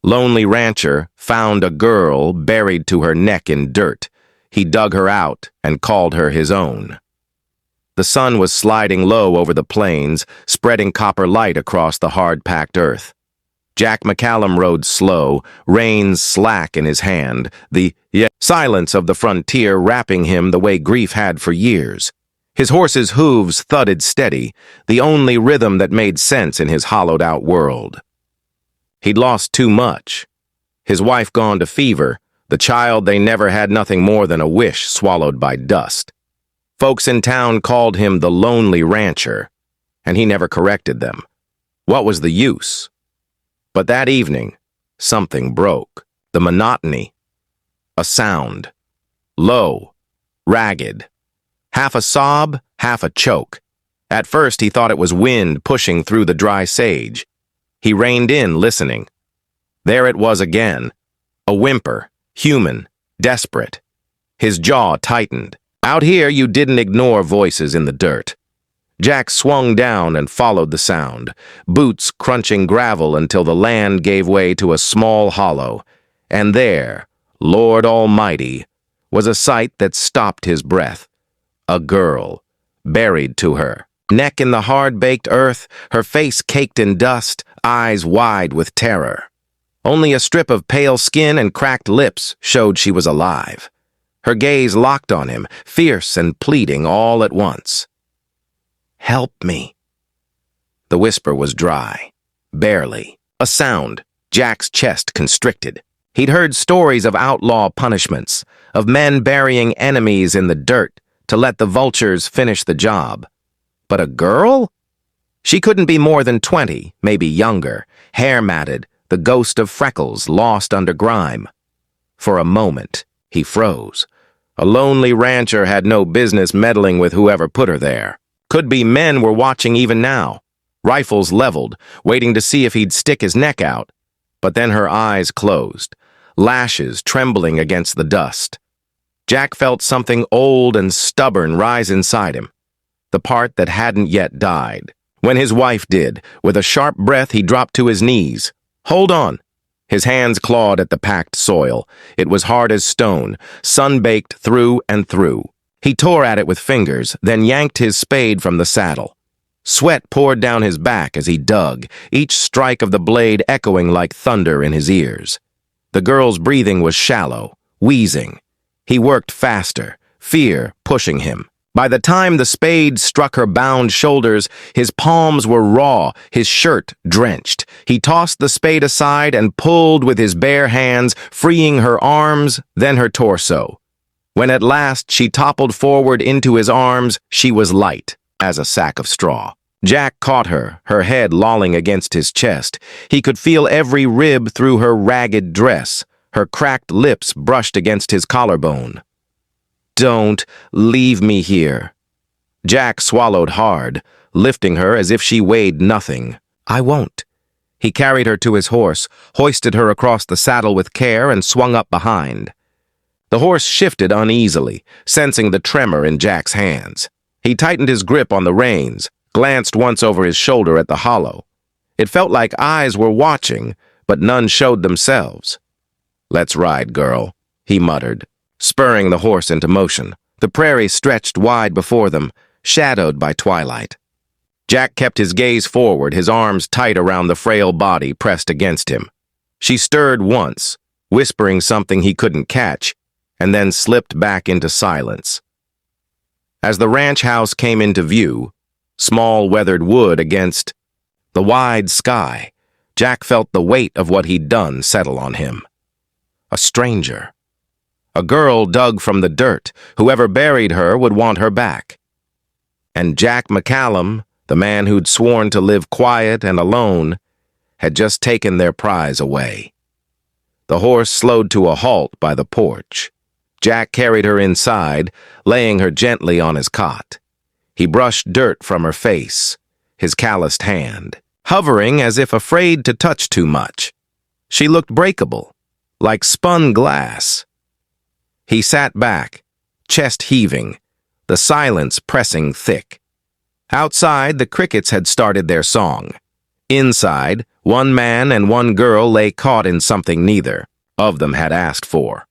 Lonely rancher found a girl buried to her neck in dirt. He dug her out and called her his own. The sun was sliding low over the plains, spreading copper light across the hard-packed earth. Jack McCallum rode slow, reins slack in his hand, the silence of the frontier wrapping him the way grief had for years. His horse's hooves thudded steady, the only rhythm that made sense in his hollowed-out world. He'd lost too much. His wife gone to fever, the child they never had nothing more than a wish swallowed by dust. Folks in town called him the lonely rancher, and he never corrected them. What was the use? But that evening, something broke. The monotony. A sound. Low. Ragged. Half a sob, half a choke. At first he thought it was wind pushing through the dry sage. He reined in, listening. There it was again. A whimper. Human. Desperate. His jaw tightened. Out here you didn't ignore voices in the dirt. Jack swung down and followed the sound, boots crunching gravel until the land gave way to a small hollow. And there, Lord Almighty, was a sight that stopped his breath. A girl, buried to her. Neck in the hard-baked earth, her face caked in dust, eyes wide with terror. Only a strip of pale skin and cracked lips showed she was alive. Her gaze locked on him, fierce and pleading all at once. "Help me." The whisper was dry, barely. A sound. Jack's chest constricted. He'd heard stories of outlaw punishments, of men burying enemies in the dirt to let the vultures finish the job. But a girl? She couldn't be more than 20, maybe younger, hair matted, the ghost of freckles lost under grime. For a moment, he froze. A lonely rancher had no business meddling with whoever put her there. Could be men were watching even now, rifles leveled, waiting to see if he'd stick his neck out. But then her eyes closed, lashes trembling against the dust. Jack felt something old and stubborn rise inside him, the part that hadn't yet died. When his wife did, with a sharp breath he dropped to his knees. "Hold on." His hands clawed at the packed soil. It was hard as stone, sun-baked through and through. He tore at it with fingers, then yanked his spade from the saddle. Sweat poured down his back as he dug, each strike of the blade echoing like thunder in his ears. The girl's breathing was shallow, wheezing. He worked faster, fear pushing him. By the time the spade struck her bound shoulders, his palms were raw, his shirt drenched. He tossed the spade aside and pulled with his bare hands, freeing her arms, then her torso. When at last she toppled forward into his arms, she was light as a sack of straw. Jack caught her, her head lolling against his chest. He could feel every rib through her ragged dress. Her cracked lips brushed against his collarbone. "Don't leave me here." Jack swallowed hard, lifting her as if she weighed nothing. "I won't." He carried her to his horse, hoisted her across the saddle with care, and swung up behind. The horse shifted uneasily, sensing the tremor in Jack's hands. He tightened his grip on the reins, glanced once over his shoulder at the hollow. It felt like eyes were watching, but none showed themselves. "Let's ride, girl," he muttered, spurring the horse into motion. The prairie stretched wide before them, shadowed by twilight. Jack kept his gaze forward, his arms tight around the frail body pressed against him. She stirred once, whispering something he couldn't catch, and then slipped back into silence. As the ranch house came into view, small weathered wood against the wide sky, Jack felt the weight of what he'd done settle on him. A stranger. A girl dug from the dirt. Whoever buried her would want her back. And Jack McCallum, the man who'd sworn to live quiet and alone, had just taken their prize away. The horse slowed to a halt by the porch. Jack carried her inside, laying her gently on his cot. He brushed dirt from her face, his calloused hand, hovering as if afraid to touch too much. She looked breakable, like spun glass. He sat back, chest heaving, the silence pressing thick. Outside, the crickets had started their song. Inside, One man and one girl lay caught in something neither of them had asked for.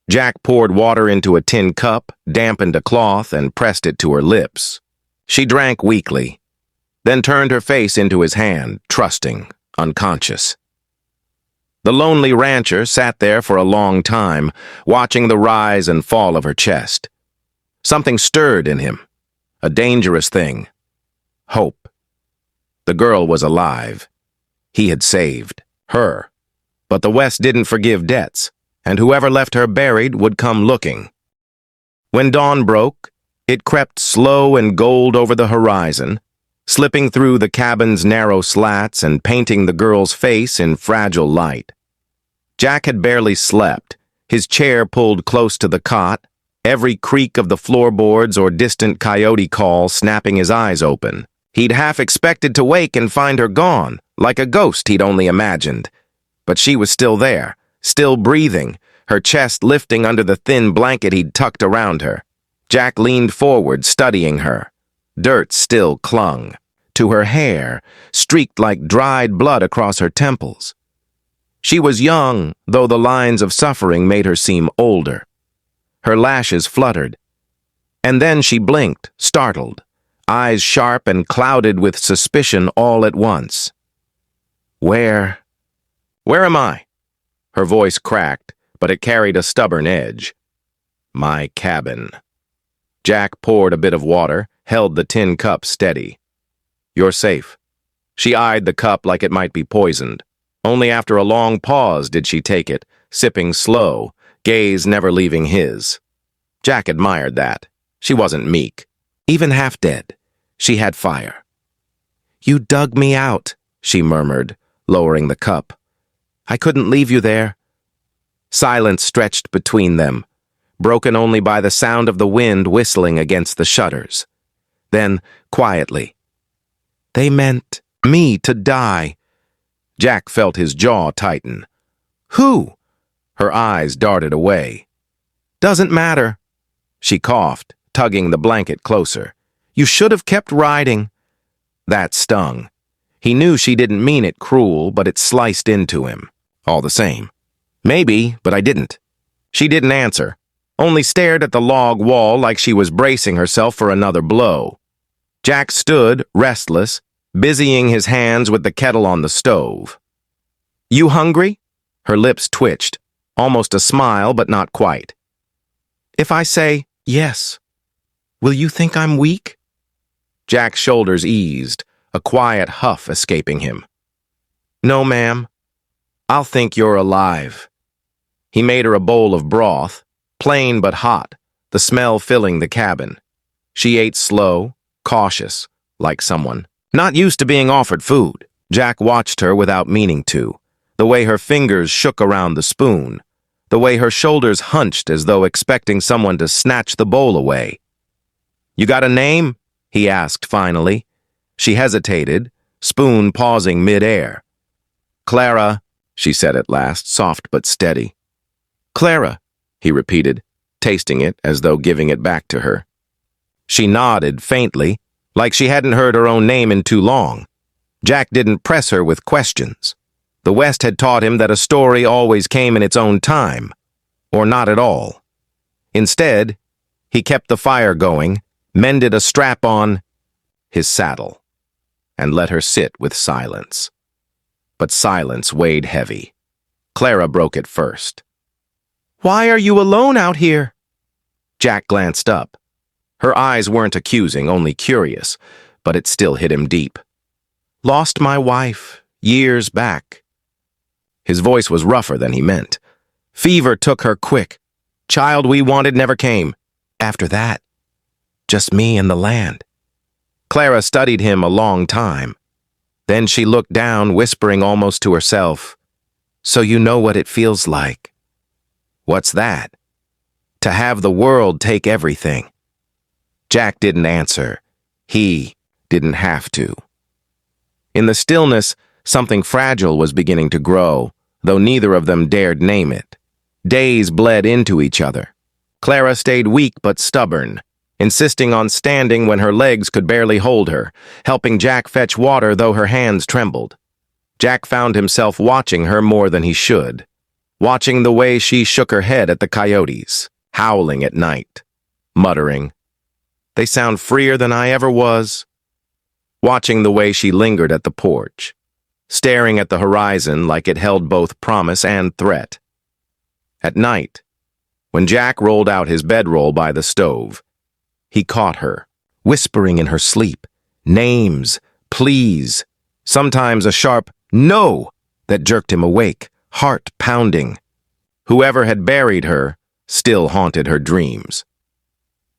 Jack poured water into a tin cup, dampened a cloth, and pressed it to her lips. She drank weakly, then turned her face into his hand, trusting, unconscious. The lonely rancher sat there for a long time, watching the rise and fall of her chest. Something stirred in him, a dangerous thing. Hope. The girl was alive. He had saved her. But the West didn't forgive debts, and whoever left her buried would come looking. When dawn broke, it crept slow and gold over the horizon, slipping through the cabin's narrow slats and painting the girl's face in fragile light. Jack had barely slept, his chair pulled close to the cot, every creak of the floorboards or distant coyote call snapping his eyes open. He'd half expected to wake and find her gone, like a ghost he'd only imagined. But she was still there, still breathing, her chest lifting under the thin blanket he'd tucked around her. Jack leaned forward, studying her. Dirt still clung to her hair, streaked like dried blood across her temples. She was young, though the lines of suffering made her seem older. Her lashes fluttered. And then she blinked, startled, eyes sharp and clouded with suspicion all at once. Where am I? Her voice cracked, but it carried a stubborn edge. My cabin. Jack poured a bit of water, held the tin cup steady. You're safe. She eyed the cup like it might be poisoned. Only after a long pause did she take it, sipping slow, gaze never leaving his. Jack admired that. She wasn't meek. Even half dead, she had fire. You dug me out, she murmured, lowering the cup. I couldn't leave you there. Silence stretched between them, broken only by the sound of the wind whistling against the shutters. Then, quietly, they meant me to die. Jack felt his jaw tighten. Who? Her eyes darted away. Doesn't matter. She coughed, tugging the blanket closer. You should have kept riding. That stung. He knew she didn't mean it cruel, but it sliced into him. All the same. Maybe, but I didn't. She didn't answer, only stared at the log wall like she was bracing herself for another blow. Jack stood, restless, busying his hands with the kettle on the stove. You hungry? Her lips twitched, almost a smile, but not quite. If I say yes, will you think I'm weak? Jack's shoulders eased, a quiet huff escaping him. No, ma'am. I'll think you're alive. He made her a bowl of broth, plain but hot, the smell filling the cabin. She ate slow, cautious, like someone not used to being offered food. Jack watched her without meaning to, the way her fingers shook around the spoon, the way her shoulders hunched as though expecting someone to snatch the bowl away. You got a name? He asked finally. She hesitated, spoon pausing mid-air. Clara, she said at last, soft but steady. Clara, he repeated, tasting it as though giving it back to her. She nodded faintly, like she hadn't heard her own name in too long. Jack didn't press her with questions. The West had taught him that a story always came in its own time, or not at all. Instead, he kept the fire going, mended a strap on his saddle, and let her sit with silence. But silence weighed heavy. Clara broke it first. Why are you alone out here? Jack glanced up. Her eyes weren't accusing, only curious, but it still hit him deep. Lost my wife, years back. His voice was rougher than he meant. Fever took her quick. Child we wanted never came. After that, just me and the land. Clara studied him a long time. Then she looked down, whispering almost to herself, So you know what it feels like. What's that? To have the world take everything. Jack didn't answer. He didn't have to. In the stillness, something fragile was beginning to grow, though neither of them dared name it. Days bled into each other. Clara stayed weak but stubborn, insisting on standing when her legs could barely hold her, helping Jack fetch water though her hands trembled. Jack found himself watching her more than he should, watching the way she shook her head at the coyotes, howling at night, muttering, "They sound freer than I ever was," watching the way she lingered at the porch, staring at the horizon like it held both promise and threat. At night, when Jack rolled out his bedroll by the stove, he caught her, whispering in her sleep, names, please, sometimes a sharp "no" that jerked him awake, heart pounding. Whoever had buried her still haunted her dreams.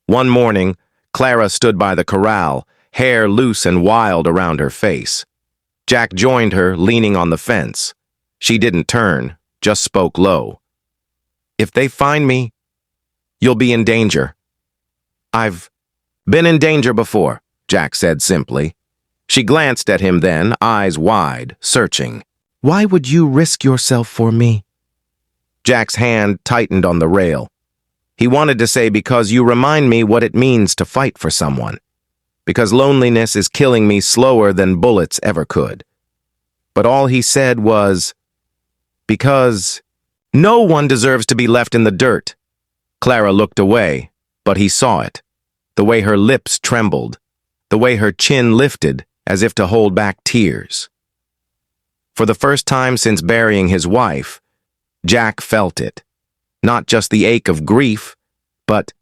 One morning, Clara stood by the corral, hair loose and wild around her face. Jack joined her, leaning on the fence. She didn't turn, just spoke low. "If they find me, you'll be in danger." "I've been in danger before," Jack said simply. She glanced at him then, eyes wide, searching. "Why would you risk yourself for me?" Jack's hand tightened on the rail. He wanted to say, "Because you remind me what it means to fight for someone. Because loneliness is killing me slower than bullets ever could." But all he said was, "Because no one deserves to be left in the dirt." Clara looked away, but he saw it. The way her lips trembled, the way her chin lifted as if to hold back tears. For the first time since burying his wife, Jack felt it. Not just the ache of grief, but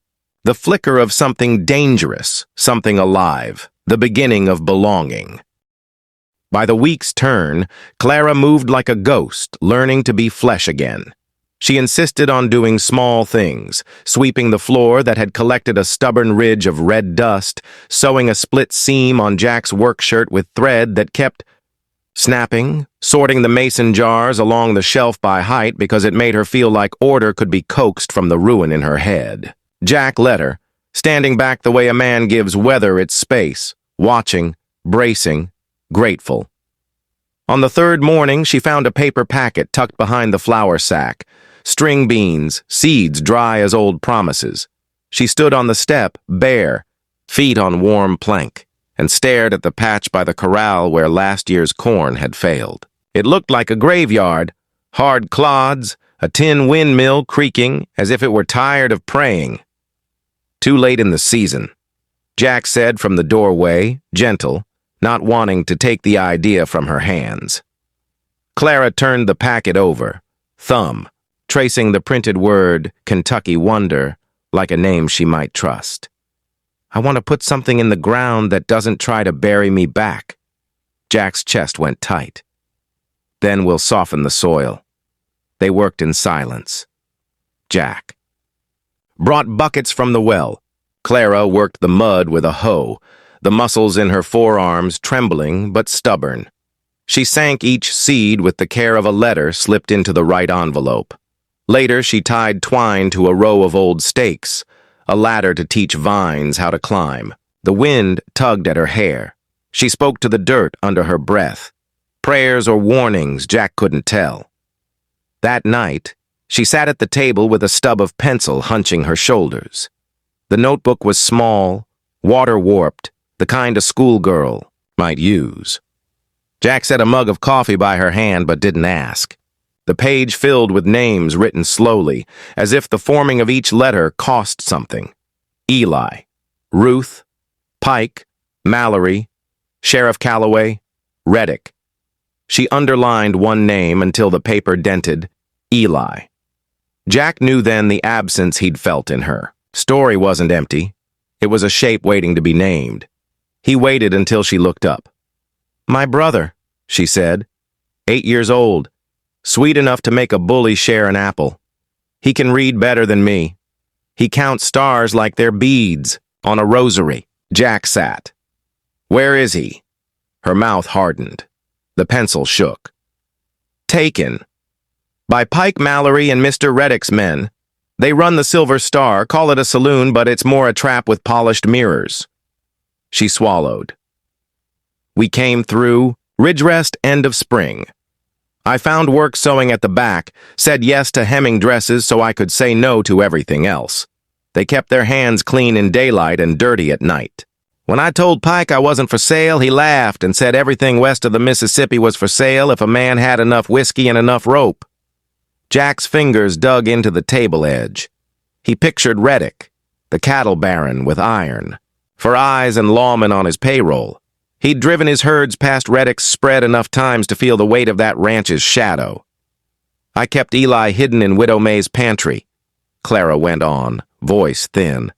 the flicker of something dangerous, something alive, the beginning of belonging. By the week's turn, Clara moved like a ghost, learning to be flesh again. She insisted on doing small things, sweeping the floor that had collected a stubborn ridge of red dust, sewing a split seam on Jack's work shirt with thread that kept snapping, sorting the mason jars along the shelf by height because it made her feel like order could be coaxed from the ruin in her head. Jack led her, standing back the way a man gives weather its space, watching, bracing, grateful. On the third morning, she found a paper packet tucked behind the flour sack, string beans, seeds dry as old promises. She stood on the step, bare, feet on warm plank, and stared at the patch by the corral where last year's corn had failed. It looked like a graveyard, hard clods, a tin windmill creaking as if it were tired of praying. "Too late in the season," Jack said from the doorway, gentle, not wanting to take the idea from her hands. Clara turned the packet over, thumb, tracing the printed word Kentucky Wonder like a name she might trust. "I want to put something in the ground that doesn't try to bury me back." Jack's chest went tight. "Then we'll soften the soil." They worked in silence. Jack brought buckets from the well. Clara worked the mud with a hoe, the muscles in her forearms trembling but stubborn. She sank each seed with the care of a letter slipped into the right envelope. Later, she tied twine to a row of old stakes, a ladder to teach vines how to climb. The wind tugged at her hair. She spoke to the dirt under her breath. Prayers or warnings, Jack couldn't tell. That night, she sat at the table with a stub of pencil hunching her shoulders. The notebook was small, water-warped, the kind a schoolgirl might use. Jack set a mug of coffee by her hand but didn't ask. The page filled with names written slowly, as if the forming of each letter cost something. Eli, Ruth, Pike, Mallory, Sheriff Calloway, Reddick. She underlined one name until the paper dented Eli. Jack knew then the absence he'd felt in her. Story wasn't empty. It was a shape waiting to be named. He waited until she looked up. "My brother," she said, 8 years old, sweet enough to make a bully share an apple. He can read better than me. He counts stars like they're beads on a rosary." Jack sat. "Where is he?" Her mouth hardened. The pencil shook. "Taken. By Pike, Mallory, and Mr. Reddick's men. They run the Silver Star, call it a saloon, but it's more a trap with polished mirrors." She swallowed. "We came through, Ridgerest, end of spring. I found work sewing at the back, said yes to hemming dresses so I could say no to everything else. They kept their hands clean in daylight and dirty at night. When I told Pike I wasn't for sale, he laughed and said everything west of the Mississippi was for sale if a man had enough whiskey and enough rope. Jack's fingers dug into the table edge. He pictured Reddick, the cattle baron with iron, for eyes and lawmen on his payroll. He'd driven his herds past Reddick's spread enough times to feel the weight of that ranch's shadow. I kept Eli hidden in Widow May's pantry, Clara went on, voice thin.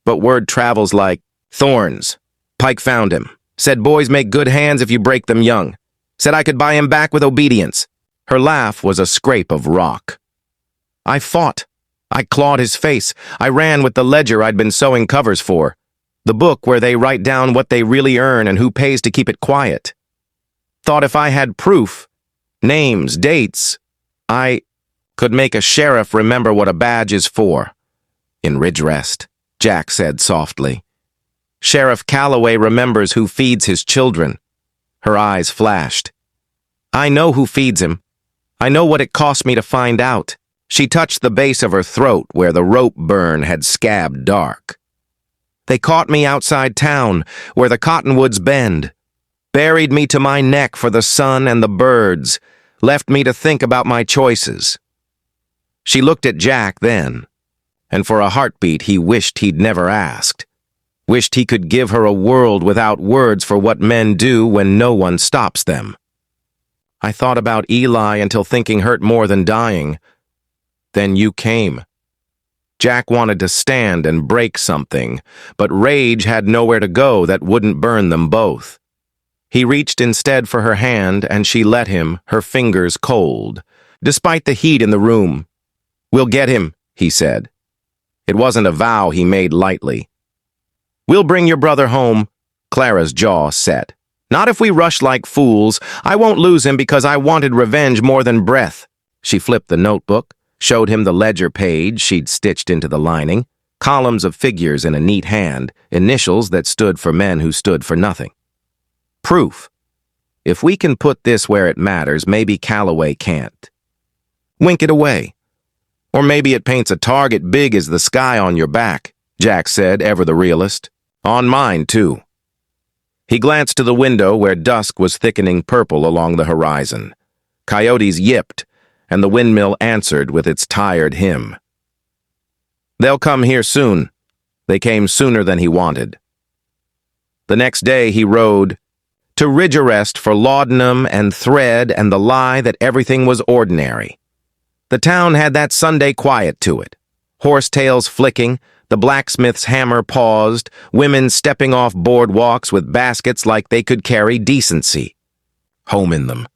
But word travels like thorns. Pike found him. Said boys make good hands if you break them young. Said I could buy him back with obedience. Her laugh was a scrape of rock. I fought. I clawed his face. I ran with the ledger I'd been sewing covers for. The book where they write down what they really earn and who pays to keep it quiet. Thought if I had proof, names, dates, I could make a sheriff remember what a badge is for. In Ridgerest, Jack said softly. Sheriff Calloway remembers who feeds his children. Her eyes flashed. I know who feeds him. I know what it cost me to find out. She touched the base of her throat where the rope burn had scabbed dark. They caught me outside town, where the cottonwoods bend, buried me to my neck for the sun and the birds, left me to think about my choices. She looked at Jack then, and for a heartbeat he wished he'd never asked. Wished he could give her a world without words for what men do when no one stops them. I thought about Eli until thinking hurt more than dying. Then you came. Jack wanted to stand and break something, but rage had nowhere to go that wouldn't burn them both. He reached instead for her hand, and she let him, her fingers cold, despite the heat in the room. We'll get him, he said. It wasn't a vow he made lightly. We'll bring your brother home. Clara's jaw set. Not if we rush like fools. I won't lose him because I wanted revenge more than breath. She flipped the notebook, showed him the ledger page she'd stitched into the lining, columns of figures in a neat hand, initials that stood for men who stood for nothing. Proof. If we can put this where it matters, maybe Calloway can't. Wink it away. Or maybe it paints a target big as the sky on your back, Jack said, ever the realist. On mine, too. He glanced to the window where dusk was thickening purple along the horizon. Coyotes yipped, and the windmill answered with its tired hymn. They'll come here soon. They came sooner than he wanted. The next day he rode to Ridgerest for laudanum and thread and the lie that everything was ordinary. The town had that Sunday quiet to it. Horsetails flicking, the blacksmith's hammer paused, women stepping off boardwalks with baskets like they could carry decency. Home in them.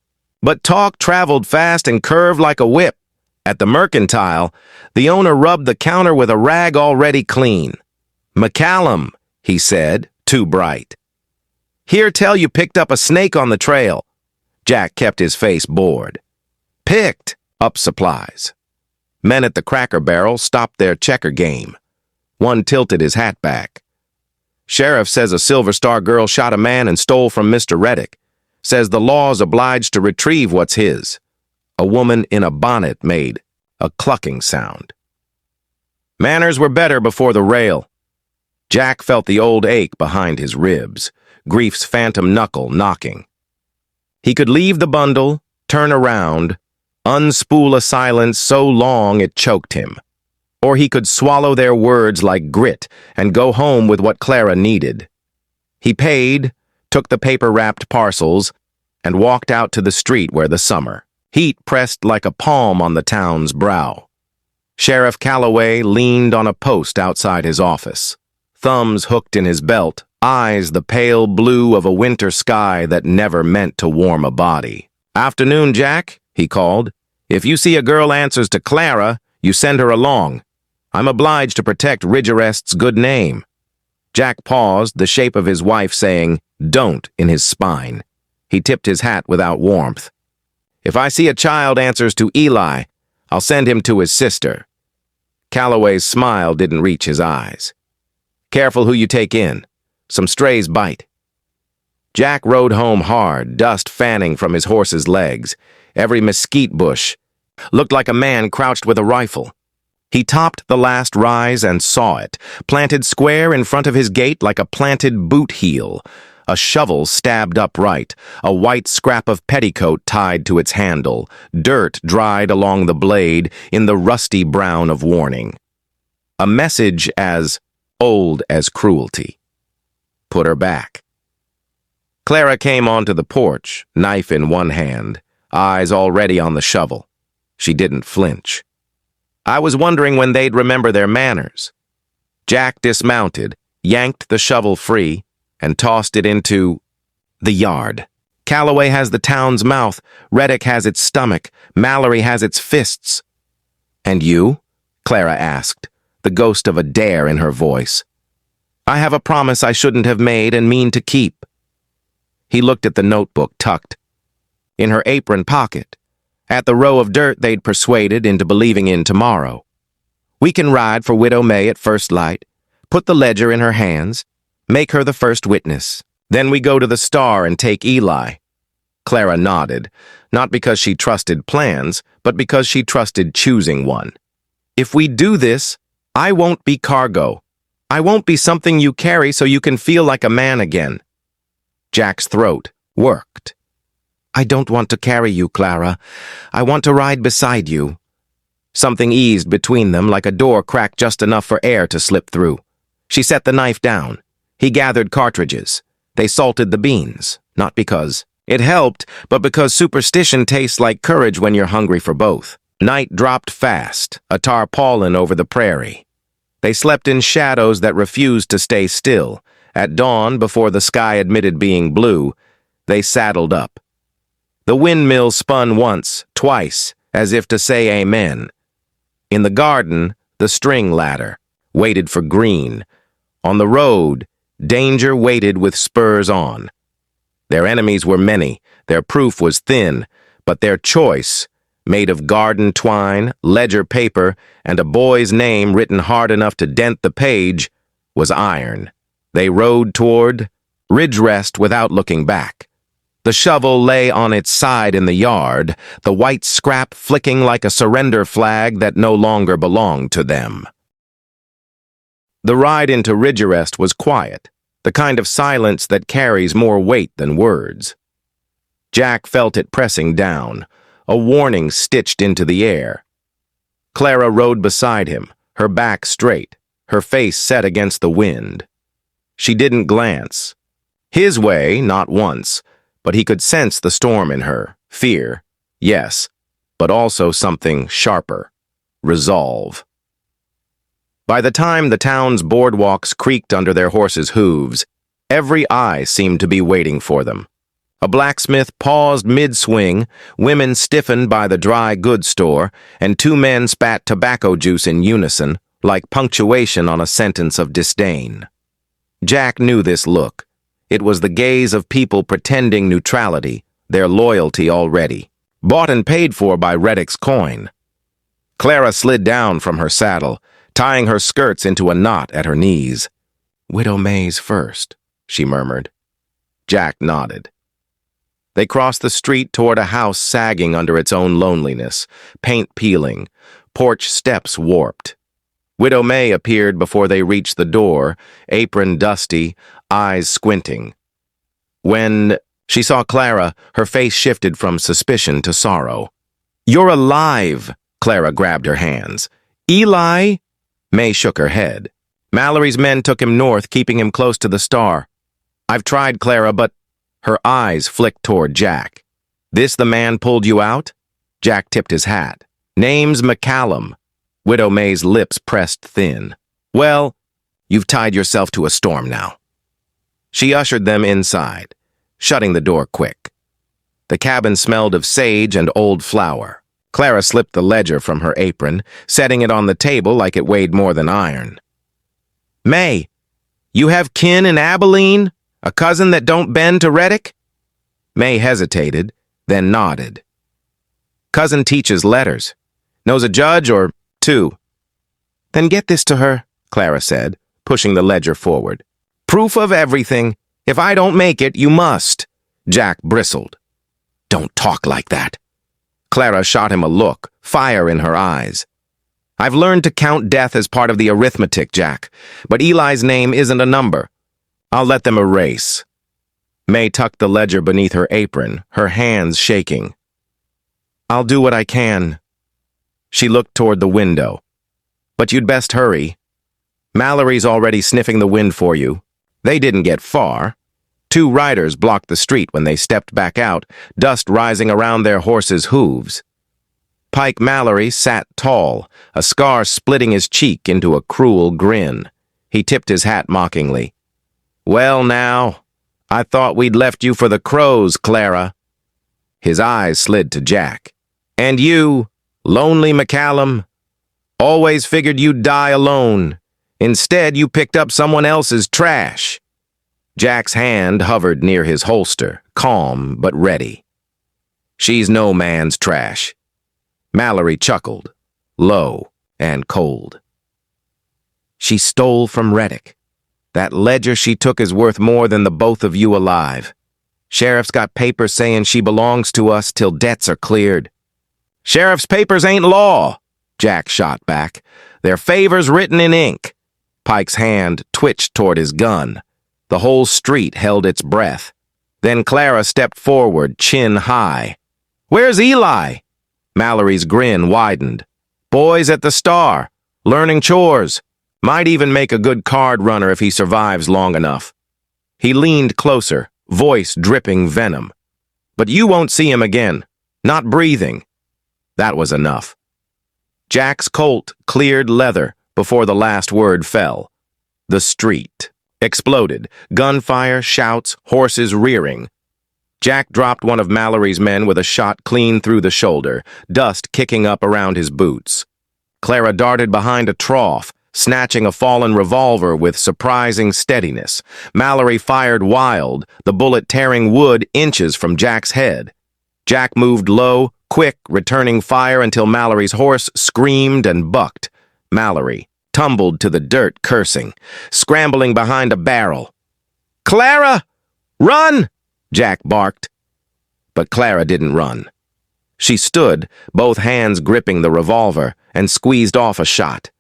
But talk traveled fast and curved like a whip. At the Mercantile, the owner rubbed the counter with a rag already clean. McCallum, he said, too bright. Hear tell you picked up a snake on the trail. Jack kept his face bored. Picked up supplies. Men at the Cracker Barrel stopped their checker game. One tilted his hat back. Sheriff says a Silver Star girl shot a man and stole from Mr. Reddick. Says the law's obliged to retrieve what's his. A woman in a bonnet made a clucking sound. Manners were better before the rail. Jack felt the old ache behind his ribs, grief's phantom knuckle knocking. He could leave the bundle, turn around, unspool a silence so long it choked him. Or he could swallow their words like grit and go home with what Clara needed. He paid, took the paper-wrapped parcels, and walked out to the street where the summer heat pressed like a palm on the town's brow. Sheriff Calloway leaned on a post outside his office, thumbs hooked in his belt, eyes the pale blue of a winter sky that never meant to warm a body. Afternoon, Jack, he called. If you see a girl answers to Clara, you send her along. I'm obliged to protect Ridgerest's good name. Jack paused, the shape of his wife saying, "Don't," in his spine. He tipped his hat without warmth. If I see a child answers to Eli, I'll send him to his sister. Calloway's smile didn't reach his eyes. Careful who you take in. Some strays bite. Jack rode home hard, dust fanning from his horse's legs. Every mesquite bush looked like a man crouched with a rifle. He topped the last rise and saw it, planted square in front of his gate like a planted boot heel. A shovel stabbed upright, a white scrap of petticoat tied to its handle, dirt dried along the blade in the rusty brown of warning. A message as old as cruelty. Put her back. Clara came onto the porch, knife in one hand, eyes already on the shovel. She didn't flinch. I was wondering when they'd remember their manners. Jack dismounted, yanked the shovel free, and tossed it into the yard. Calloway has the town's mouth, Reddick has its stomach, Mallory has its fists. And you? Clara asked, the ghost of a dare in her voice. I have a promise I shouldn't have made and mean to keep. He looked at the notebook tucked in her apron pocket, at the row of dirt they'd persuaded into believing in tomorrow. We can ride for Widow May at first light, put the ledger in her hands, make her the first witness. Then we go to the Star and take Eli. Clara nodded, not because she trusted plans, but because she trusted choosing one. If we do this, I won't be cargo. I won't be something you carry so you can feel like a man again. Jack's throat worked. I don't want to carry you, Clara. I want to ride beside you. Something eased between them like a door cracked just enough for air to slip through. She set the knife down. He gathered cartridges. They salted the beans, not because it helped, but because superstition tastes like courage when you're hungry for both. Night dropped fast, a tarpaulin over the prairie. They slept in shadows that refused to stay still. At dawn, before the sky admitted being blue, they saddled up. The windmill spun once, twice, as if to say amen. In the garden, the string ladder waited for green. On the road, danger waited with spurs on. Their enemies were many, their proof was thin, but their choice, made of garden twine, ledger paper, and a boy's name written hard enough to dent the page, was iron. They rode toward Ridgerest without looking back. The shovel lay on its side in the yard, the white scrap flicking like a surrender flag that no longer belonged to them. The ride into Ridgerest was quiet, the kind of silence that carries more weight than words. Jack felt it pressing down, a warning stitched into the air. Clara rode beside him, her back straight, her face set against the wind. She didn't glance. His way, not once, but he could sense the storm in her. Fear, yes, but also something sharper. Resolve. By the time the town's boardwalks creaked under their horses' hooves, every eye seemed to be waiting for them. A blacksmith paused mid-swing, women stiffened by the dry goods store, and two men spat tobacco juice in unison, like punctuation on a sentence of disdain. Jack knew this look. It was the gaze of people pretending neutrality, their loyalty already. Bought and paid for by Reddick's coin. Clara slid down from her saddle, tying her skirts into a knot at her knees. Widow May's first, she murmured. Jack nodded. They crossed the street toward a house sagging under its own loneliness, paint peeling, porch steps warped. Widow May appeared before they reached the door, apron dusty, eyes squinting. When she saw Clara, her face shifted from suspicion to sorrow. You're alive! Clara grabbed her hands. Eli? May shook her head. Mallory's men took him north, keeping him close to the Star. I've tried, Clara, but... Her eyes flicked toward Jack. This the man pulled you out? Jack tipped his hat. Name's McCallum. Widow May's lips pressed thin. Well, you've tied yourself to a storm now. She ushered them inside, shutting the door quick. The cabin smelled of sage and old flour. Clara slipped the ledger from her apron, setting it on the table like it weighed more than iron. May, you have kin in Abilene? A cousin that don't bend to Reddick? May hesitated, then nodded. Cousin teaches letters. Knows a judge or two. Then get this to her, Clara said, pushing the ledger forward. Proof of everything. If I don't make it, you must. Jack bristled. Don't talk like that. Clara shot him a look, fire in her eyes. I've learned to count death as part of the arithmetic, Jack, but Eli's name isn't a number. I'll let them erase. May tucked the ledger beneath her apron, her hands shaking. I'll do what I can. She looked toward the window. But you'd best hurry. Mallory's already sniffing the wind for you. They didn't get far. 2 riders blocked the street when they stepped back out, dust rising around their horses' hooves. Pike Mallory sat tall, a scar splitting his cheek into a cruel grin. He tipped his hat mockingly. Well now, I thought we'd left you for the crows, Clara. His eyes slid to Jack. And you, lonely McCallum, always figured you'd die alone. Instead, you picked up someone else's trash. Jack's hand hovered near his holster, calm but ready. She's no man's trash. Mallory chuckled, low and cold. She stole from Reddick. That ledger she took is worth more than the both of you alive. Sheriff's got papers saying she belongs to us till debts are cleared. Sheriff's papers ain't law, Jack shot back. They're favors written in ink. Pike's hand twitched toward his gun. The whole street held its breath. Then Clara stepped forward, chin high. Where's Eli? Mallory's grin widened. Boys at the Star, learning chores. Might even make a good card runner if he survives long enough. He leaned closer, voice dripping venom. But you won't see him again. Not breathing. That was enough. Jack's Colt cleared leather before the last word fell. The street exploded. Gunfire, shouts, horses rearing. Jack dropped one of Mallory's men with a shot clean through the shoulder, dust kicking up around his boots. Clara darted behind a trough, snatching a fallen revolver with surprising steadiness. Mallory fired wild, the bullet tearing wood inches from Jack's head. Jack moved low, quick, returning fire until Mallory's horse screamed and bucked. Mallory tumbled to the dirt, cursing, scrambling behind a barrel. Clara! Run! Jack barked. But Clara didn't run. She stood, both hands gripping the revolver, and squeezed off a shot.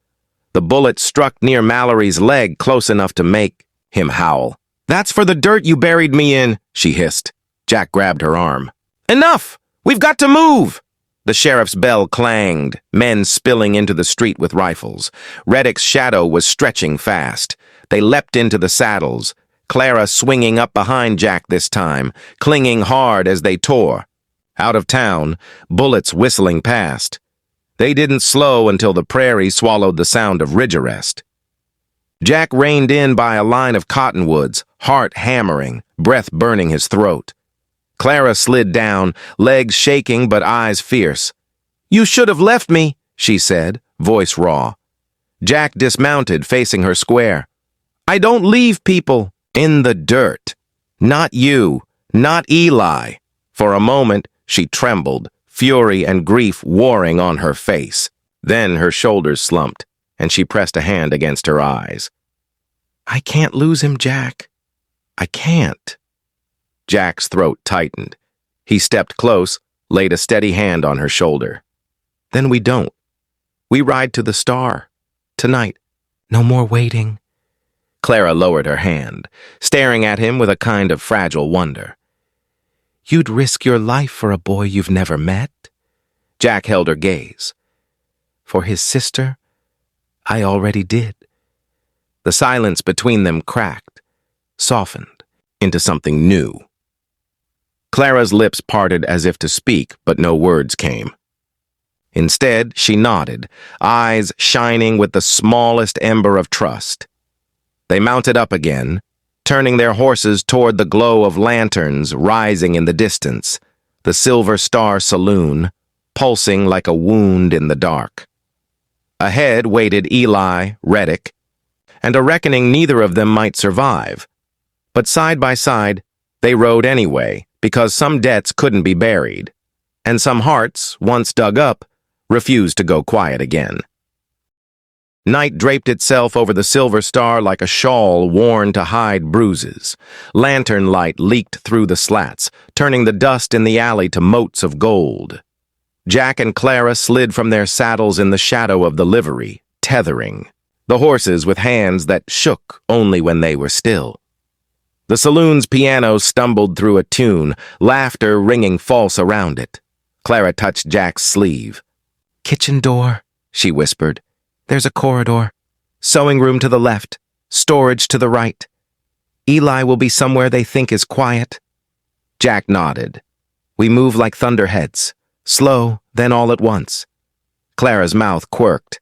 The bullet struck near Mallory's leg close enough to make him howl. That's for the dirt you buried me in, she hissed. Jack grabbed her arm. Enough! We've got to move! The sheriff's bell clanged, men spilling into the street with rifles. Reddick's shadow was stretching fast. They leapt into the saddles, Clara swinging up behind Jack this time, clinging hard as they tore. Out of town, bullets whistling past. They didn't slow until the prairie swallowed the sound of ridge arrest. Jack reined in by a line of cottonwoods, heart hammering, breath burning his throat. Clara slid down, legs shaking but eyes fierce. You should have left me, she said, voice raw. Jack dismounted, facing her square. I don't leave people in the dirt. Not you, not Eli. For a moment, she trembled, fury and grief warring on her face. Then her shoulders slumped, and she pressed a hand against her eyes. I can't lose him, Jack. I can't. Jack's throat tightened. He stepped close, laid a steady hand on her shoulder. Then we don't. We ride to the Star. Tonight. No more waiting. Clara lowered her hand, staring at him with a kind of fragile wonder. You'd risk your life for a boy you've never met? Jack held her gaze. For his sister, I already did. The silence between them cracked, softened into something new. Clara's lips parted as if to speak, but no words came. Instead, she nodded, eyes shining with the smallest ember of trust. They mounted up again, turning their horses toward the glow of lanterns rising in the distance, the Silver Star Saloon, pulsing like a wound in the dark. Ahead waited Eli, Reddick, and a reckoning neither of them might survive. But side by side, they rode anyway, because some debts couldn't be buried, and some hearts, once dug up, refused to go quiet again. Night draped itself over the Silver Star like a shawl worn to hide bruises. Lantern light leaked through the slats, turning the dust in the alley to motes of gold. Jack and Clara slid from their saddles in the shadow of the livery, tethering, the horses with hands that shook only when they were still. The saloon's piano stumbled through a tune, laughter ringing false around it. Clara touched Jack's sleeve. "Kitchen door," she whispered. "There's a corridor. Sewing room to the left. Storage to the right. Eli will be somewhere they think is quiet." Jack nodded. "We move like thunderheads. Slow, then all at once." Clara's mouth quirked.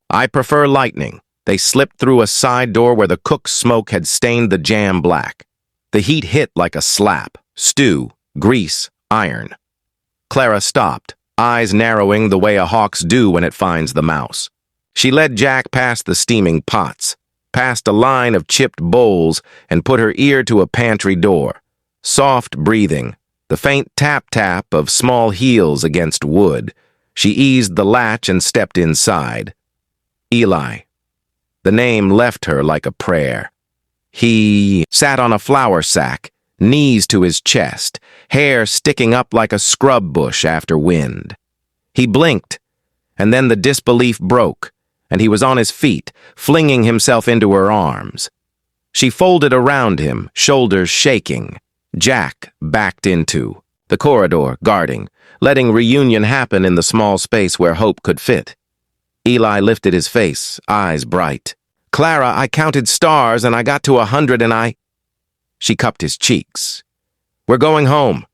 "I prefer lightning." They slipped through a side door where the cook's smoke had stained the jam black. The heat hit like a slap. Stew, grease, iron. Clara stopped, eyes narrowing the way a hawk's do when it finds the mouse. She led Jack past the steaming pots, past a line of chipped bowls, and put her ear to a pantry door. Soft breathing, the faint tap-tap of small heels against wood. She eased the latch and stepped inside. Eli. The name left her like a prayer. He sat on a flour sack, knees to his chest, hair sticking up like a scrub bush after wind. He blinked, and then the disbelief broke, and he was on his feet, flinging himself into her arms. She folded around him, shoulders shaking. Jack backed into the corridor, guarding, letting reunion happen in the small space where hope could fit. Eli lifted his face, eyes bright. "Clara, I counted stars and I got to 100 and She cupped his cheeks. "We're going home."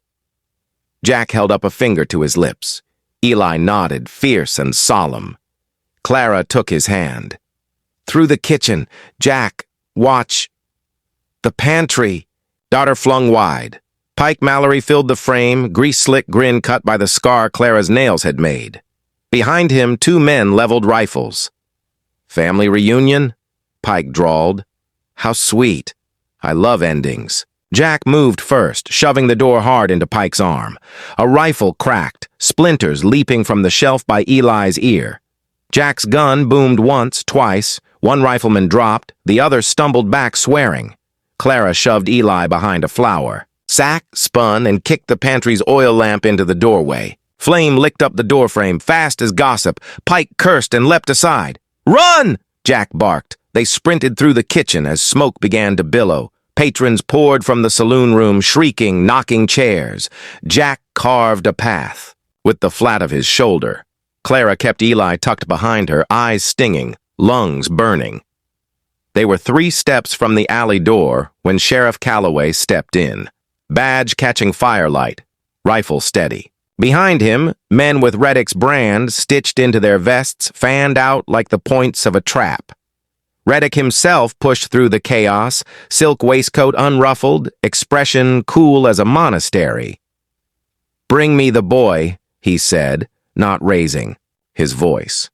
Jack held up a finger to his lips. Eli nodded, fierce and solemn. Clara took his hand. "Through the kitchen. Jack, watch." "The pantry." Daughter flung wide. Pike Mallory filled the frame, grease-slick grin cut by the scar Clara's nails had made. Behind him, 2 men leveled rifles. "Family reunion?" Pike drawled. "How sweet. I love endings." Jack moved first, shoving the door hard into Pike's arm. A rifle cracked, splinters leaping from the shelf by Eli's ear. Jack's gun boomed once, twice. One rifleman dropped, the other stumbled back swearing. Clara shoved Eli behind a flower. Sack spun and kicked the pantry's oil lamp into the doorway. Flame licked up the doorframe, fast as gossip. Pike cursed and leapt aside. "Run!" Jack barked. They sprinted through the kitchen as smoke began to billow. Patrons poured from the saloon room, shrieking, knocking chairs. Jack carved a path with the flat of his shoulder. Clara kept Eli tucked behind her, eyes stinging, lungs burning. They were 3 steps from the alley door when Sheriff Calloway stepped in. Badge catching firelight, rifle steady. Behind him, men with Reddick's brand stitched into their vests fanned out like the points of a trap. Reddick himself pushed through the chaos, silk waistcoat unruffled, expression cool as a monastery. "Bring me the boy," he said, not raising his voice.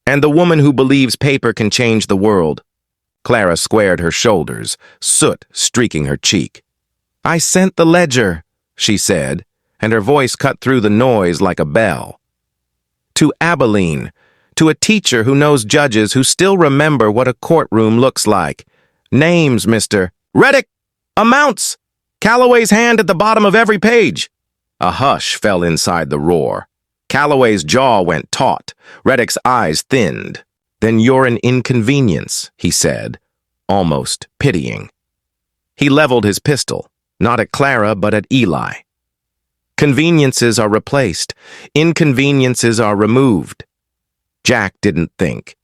"And the woman who believes paper can change the world." Clara squared her shoulders, soot streaking her cheek. "I sent the ledger," she said, and her voice cut through the noise like a bell. "To Abilene, to a teacher who knows judges who still remember what a courtroom looks like. Names, Mr. Reddick! Amounts! Calloway's hand at the bottom of every page." A hush fell inside the roar. Calloway's jaw went taut. Reddick's eyes thinned. "Then you're an inconvenience," he said, almost pitying. He leveled his pistol, not at Clara but at Eli. Conveniences are replaced. Inconveniences are removed. Jack didn't think.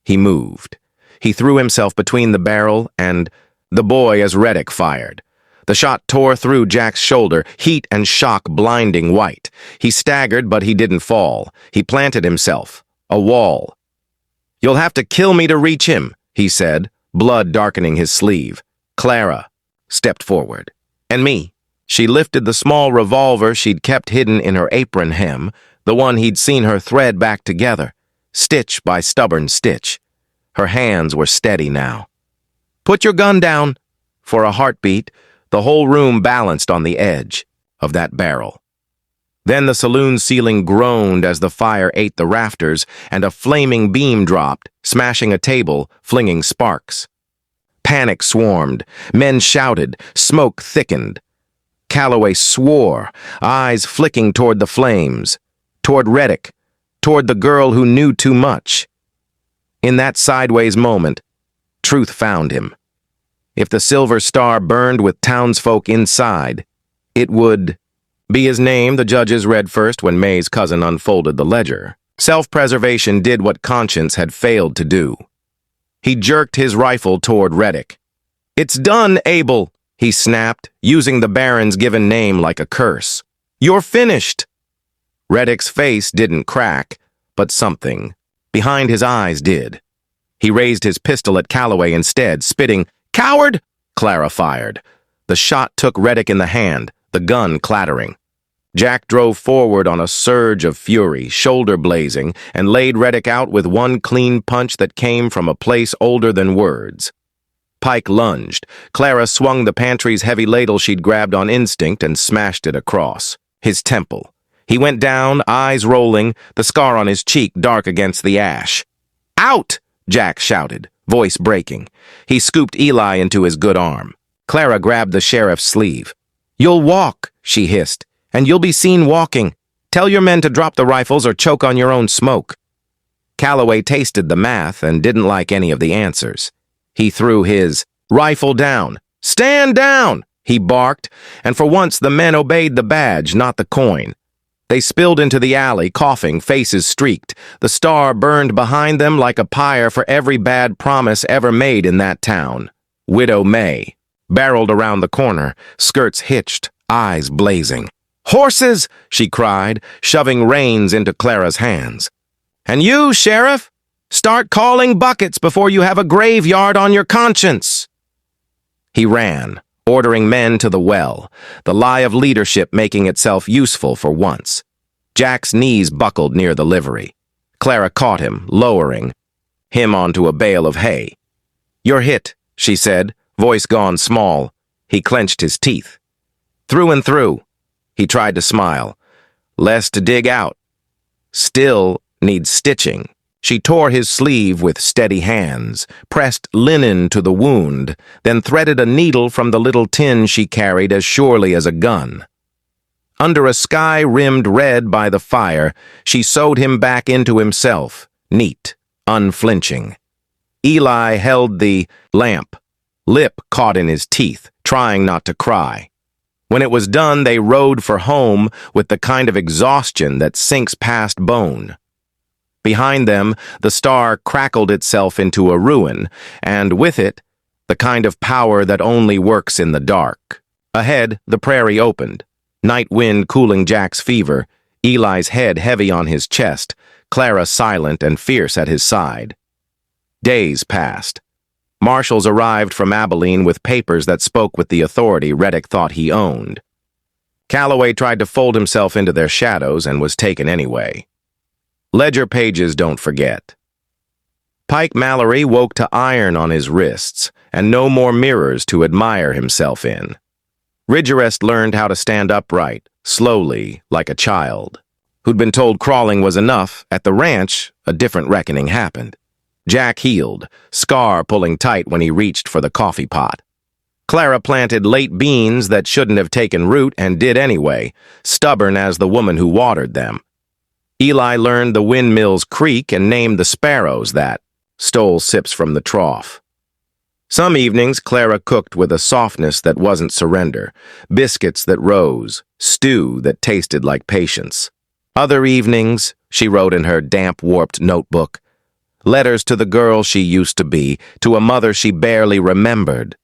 He moved. He threw himself between the barrel and the boy as Reddick fired. The shot tore through Jack's shoulder, heat and shock blinding white. He staggered, but he didn't fall. He planted himself. A wall. "You'll have to kill me to reach him," he said, blood darkening his sleeve. Clara stepped forward. "And me." She lifted the small revolver she'd kept hidden in her apron hem, the one he'd seen her thread back together, stitch by stubborn stitch. Her hands were steady now. "Put your gun down." For a heartbeat, the whole room balanced on the edge of that barrel. Then the saloon ceiling groaned as the fire ate the rafters, and a flaming beam dropped, smashing a table, flinging sparks. Panic swarmed. Men shouted. Smoke thickened. Calloway swore, eyes flicking toward the flames, toward Reddick, toward the girl who knew too much. In that sideways moment, truth found him. If the silver star burned with townsfolk inside, it would be his name. The judges read first when May's cousin unfolded the ledger. Self-preservation did what conscience had failed to do. He jerked his rifle toward Reddick. "It's done, Abel," he snapped, using the Baron's given name like a curse. "You're finished." Reddick's face didn't crack, but something behind his eyes did. He raised his pistol at Calloway instead, spitting, "Coward!" Clara fired. The shot took Reddick in the hand, the gun clattering. Jack drove forward on a surge of fury, shoulder blazing, and laid Reddick out with one clean punch that came from a place older than words. Pike lunged. Clara swung the pantry's heavy ladle she'd grabbed on instinct and smashed it across his temple. He went down, eyes rolling, the scar on his cheek dark against the ash. "Out!" Jack shouted, voice breaking. He scooped Eli into his good arm. Clara grabbed the sheriff's sleeve. "You'll walk," she hissed, "and you'll be seen walking. Tell your men to drop the rifles or choke on your own smoke." Calloway tasted the math and didn't like any of the answers. He threw his rifle down. "Stand down!" he barked, and for once the men obeyed the badge, not the coin. They spilled into the alley, coughing, faces streaked. The star burned behind them like a pyre for every bad promise ever made in that town. Widow May barreled around the corner, skirts hitched, eyes blazing. "Horses!" she cried, shoving reins into Clara's hands. "And you, Sheriff, start calling buckets before you have a graveyard on your conscience." He ran, ordering men to the well, the lie of leadership making itself useful for once. Jack's knees buckled near the livery. Clara caught him, lowering him onto a bale of hay. "You're hit," she said, voice gone small. He clenched his teeth. "Through and through." He tried to smile. "Less to dig out. Still needs stitching." She tore his sleeve with steady hands, pressed linen to the wound, then threaded a needle from the little tin she carried as surely as a gun. Under a sky rimmed red by the fire, she sewed him back into himself, neat, unflinching. Eli held the lamp, lip caught in his teeth, trying not to cry. When it was done, they rode for home with the kind of exhaustion that sinks past bone. Behind them, the star crackled itself into a ruin, and with it, the kind of power that only works in the dark. Ahead, the prairie opened, night wind cooling Jack's fever, Eli's head heavy on his chest, Clara silent and fierce at his side. Days passed. Marshals arrived from Abilene with papers that spoke with the authority Reddick thought he owned. Calloway tried to fold himself into their shadows and was taken anyway. Ledger pages don't forget. Pike Mallory woke to iron on his wrists and no more mirrors to admire himself in. Ridgerest learned how to stand upright, slowly, like a child. Who'd been told crawling was enough, at the ranch, a different reckoning happened. Jack healed, scar pulling tight when he reached for the coffee pot. Clara planted late beans that shouldn't have taken root and did anyway, stubborn as the woman who watered them. Eli learned the windmills creak and named the sparrows that, stole sips from the trough. Some evenings, Clara cooked with a softness that wasn't surrender, biscuits that rose, stew that tasted like patience. Other evenings, she wrote in her damp, warped notebook, letters to the girl she used to be, to a mother she barely remembered,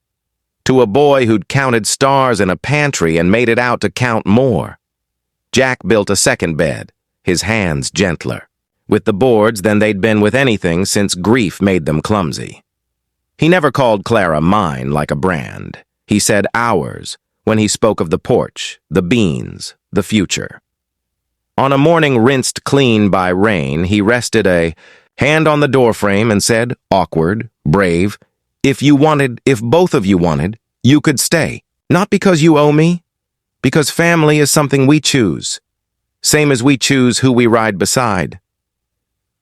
to a boy who'd counted stars in a pantry and made it out to count more. Jack built a second bed, his hands gentler, with the boards than they'd been with anything since grief made them clumsy. He never called Clara mine like a brand. He said ours when he spoke of the porch, the beans, the future. On a morning rinsed clean by rain, he rested a hand on the doorframe and said, awkward, brave, if both of you wanted, you could stay. Not because you owe me, because family is something we choose. Same as we choose who we ride beside.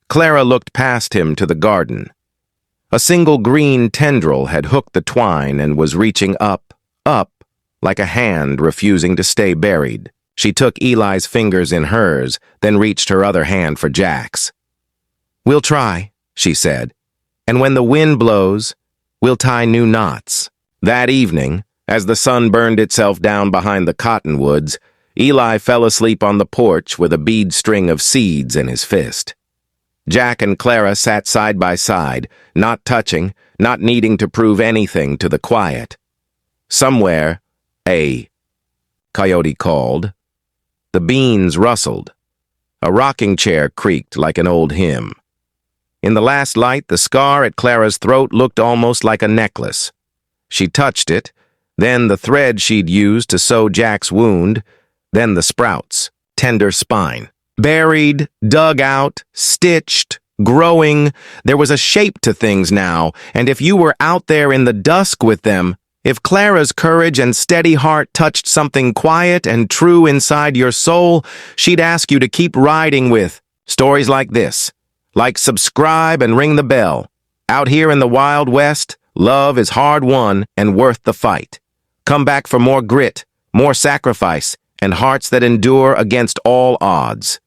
Clara looked past him to the garden. A single green tendril had hooked the twine and was reaching up, like a hand refusing to stay buried. She took Eli's fingers in hers, then reached her other hand for Jack's. "We'll try," she said, "and when the wind blows, we'll tie new knots." That evening, as the sun burned itself down behind the cottonwoods, Eli fell asleep on the porch with a bead string of seeds in his fist. Jack and Clara sat side by side, not touching, not needing to prove anything to the quiet. Somewhere, a coyote called. The beans rustled. A rocking chair creaked like an old hymn. In the last light, the scar at Clara's throat looked almost like a necklace. She touched it, then the thread she'd used to sew Jack's wound, then the sprouts, tender spine. Buried, dug out, stitched, growing, there was a shape to things now, and if you were out there in the dusk with them, if Clara's courage and steady heart touched something quiet and true inside your soul, she'd ask you to keep riding with stories like this. Like subscribe and ring the bell. Out here in the Wild West, love is hard won and worth the fight. Come back for more grit, more sacrifice, and hearts that endure against all odds.